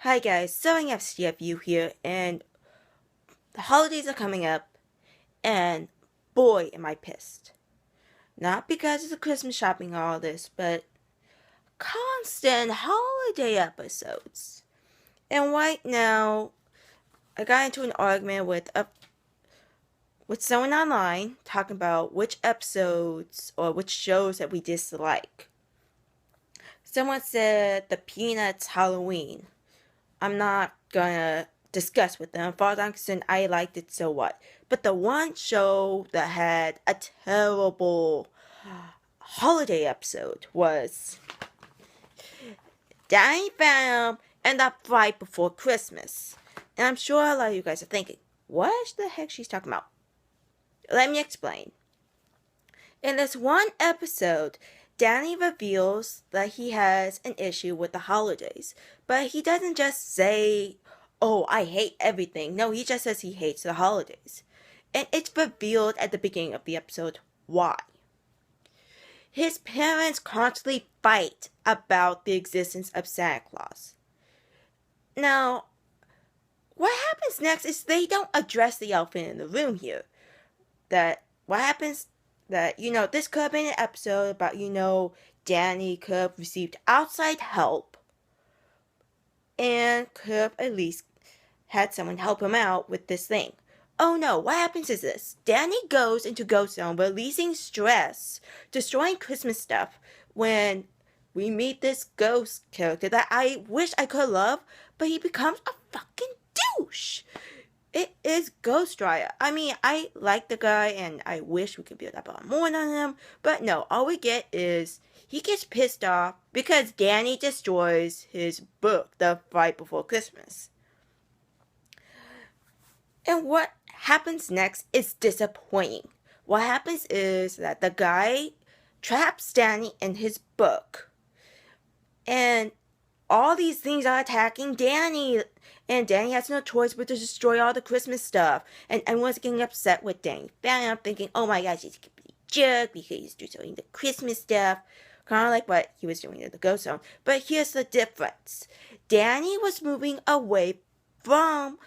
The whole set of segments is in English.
Hi guys, so I have CFU here, and the holidays are coming up, and boy am I pissed. Not because of the Christmas shopping and all this, but constant holiday episodes. And right now, I got into an argument with someone online talking about which episodes or which shows that we dislike. Someone said the Peanuts Halloween. I'm not gonna discuss with them. As far as I'm concerned, I liked it, so what? But the one show that had a terrible holiday episode was Danny Phantom and the Fright before Christmas. And I'm sure a lot of you guys are thinking, what the heck she's talking about? Let me explain. In this one episode, Danny reveals that he has an issue with the holidays. But he doesn't just say, oh, I hate everything. No, he just says he hates the holidays. And it's revealed at the beginning of the episode why. His parents constantly fight about the existence of Santa Claus. Now, what happens next is they don't address the elephant in the room here. What happens that, this could have been an episode about, Danny could have received outside help and could have at least had someone help him out with this thing. Oh no, what happens is this. Danny goes into Ghost Zone, releasing stress, destroying Christmas stuff, when we meet this ghost character that I wish I could love, but he becomes a fucking douche. It is Ghost Rider. I mean, I like the guy and I wish we could build up a lot more on him, but no, all we get is he gets pissed off because Danny destroys his book, The Fright Before Christmas. And what happens next is disappointing. What happens is that the guy traps Danny in his book. And all these things are attacking Danny. And Danny has no choice but to destroy all the Christmas stuff. And everyone's getting upset with Danny Phantom, thinking, oh my gosh, he's a complete jerk because he's destroying the Christmas stuff. Kind of like what he was doing in the Ghost Zone. But here's the difference. Danny was moving away from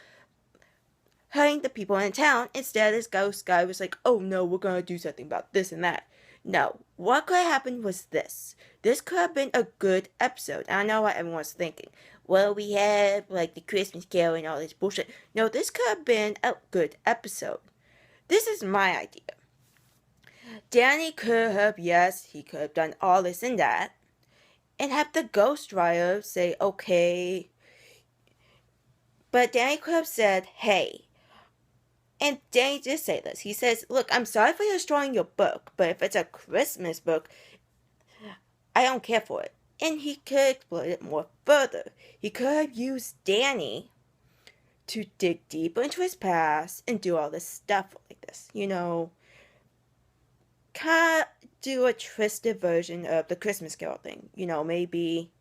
hurting the people in town. Instead, this ghost guy was like, oh no, we're gonna do something about this and that. No, what could have happened was this. This could have been a good episode. I know what everyone's thinking. Well, we have like the Christmas Carol and all this bullshit. No, this could have been a good episode. This is my idea. Danny could have, yes, he could have done all this and that, and have the Ghost Rider say, okay. But Danny could have said, hey. And Danny did say this. He says, look, I'm sorry for destroying your book, but if it's a Christmas book, I don't care for it. And he could explore it more further. He could have used Danny to dig deeper into his past and do all this stuff like this. Kind of do a twisted version of the Christmas Carol thing. Maybe,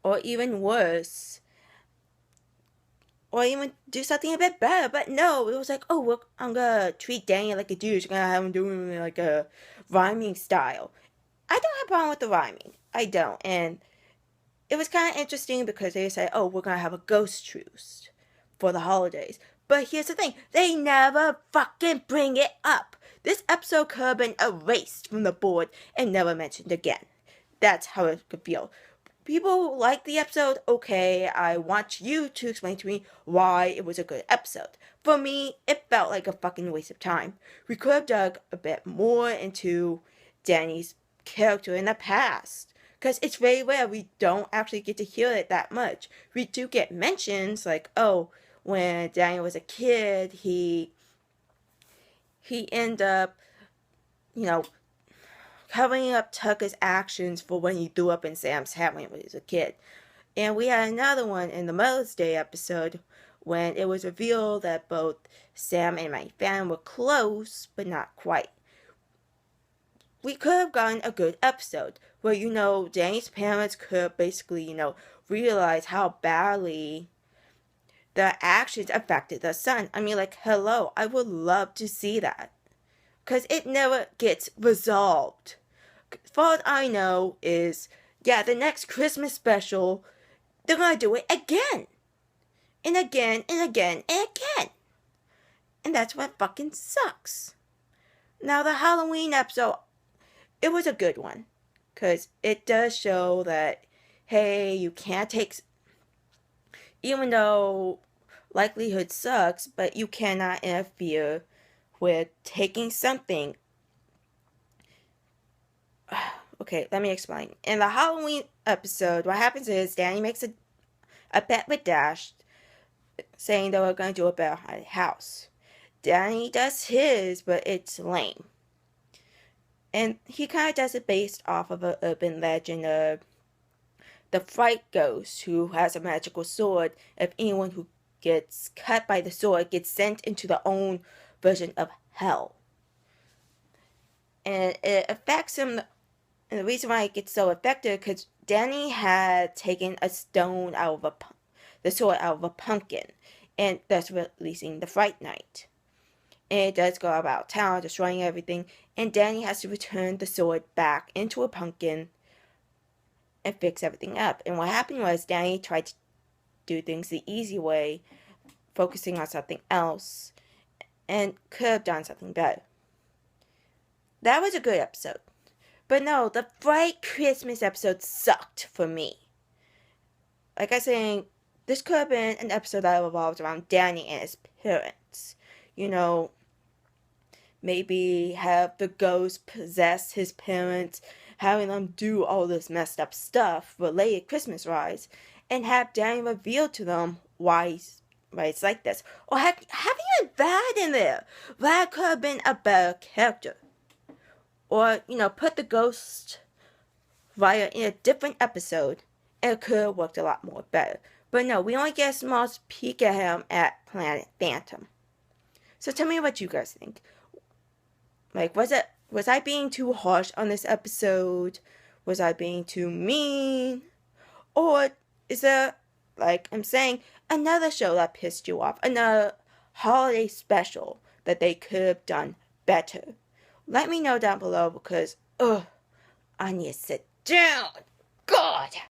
or even worse, or even do something a bit better. But no, it was like, oh, look, I'm gonna treat Danny like a douche. I'm gonna have him doing like a rhyming style. I don't have a problem with the rhyming. I don't. And it was kind of interesting because they said, oh, we're gonna have a ghost truce for the holidays. But here's the thing. They never fucking bring it up. This episode could have been erased from the board and never mentioned again. That's how it could feel. People like the episode, okay, I want you to explain to me why it was a good episode. For me, it felt like a fucking waste of time. We could have dug a bit more into Danny's character in the past. Because it's very rare we don't actually get to hear it that much. We do get mentions like, oh, when Danny was a kid, he ended up, covering up Tucker's actions for when he threw up in Sam's hat when he was a kid. And we had another one in the Mother's Day episode when it was revealed that both Sam and my family were close, but not quite. We could have gotten a good episode where, Danny's parents could basically, realize how badly the actions affected the son. I mean, like, hello, I would love to see that. Because it never gets resolved. As far as I know is, the next Christmas special, they're gonna do it again. And again, and again, and again. And that's what fucking sucks. Now, the Halloween episode, it was a good one. Because it does show that, hey, you can't take... Even though likelihood sucks, but you cannot interfere with taking something. Okay, let me explain. In the Halloween episode, what happens is Danny makes a bet with Dash, saying they were going to do a bet on the house. Danny does his, but it's lame. And he kind of does it based off of an urban legend of the Fright ghost who has a magical sword. If anyone who gets cut by the sword gets sent into their own version of hell. And it affects him. And the reason why it gets so effective because Danny had taken a stone out of the sword out of a pumpkin. And that's releasing the Fright Night. And it does go about town, destroying everything. And Danny has to return the sword back into a pumpkin and fix everything up. And what happened was Danny tried to do things the easy way, focusing on something else, and could have done something better. That was a good episode. But no, the Fright Christmas episode sucked for me. Like I was saying, this could have been an episode that revolved around Danny and his parents. You know, maybe have the ghost possess his parents, having them do all this messed up stuff related Christmas-wise, and have Danny reveal to them why it's like this. Or having a Vlad in there. Vlad could have been a better character. Or, put the ghost via in a different episode, and it could have worked a lot more better. But no, we only get a small peek at him at Planet Phantom. So tell me what you guys think. Like, was I being too harsh on this episode? Was I being too mean? Or is there, like I'm saying, another show that pissed you off? Another holiday special that they could have done better? Let me know down below because, I need to sit down. God!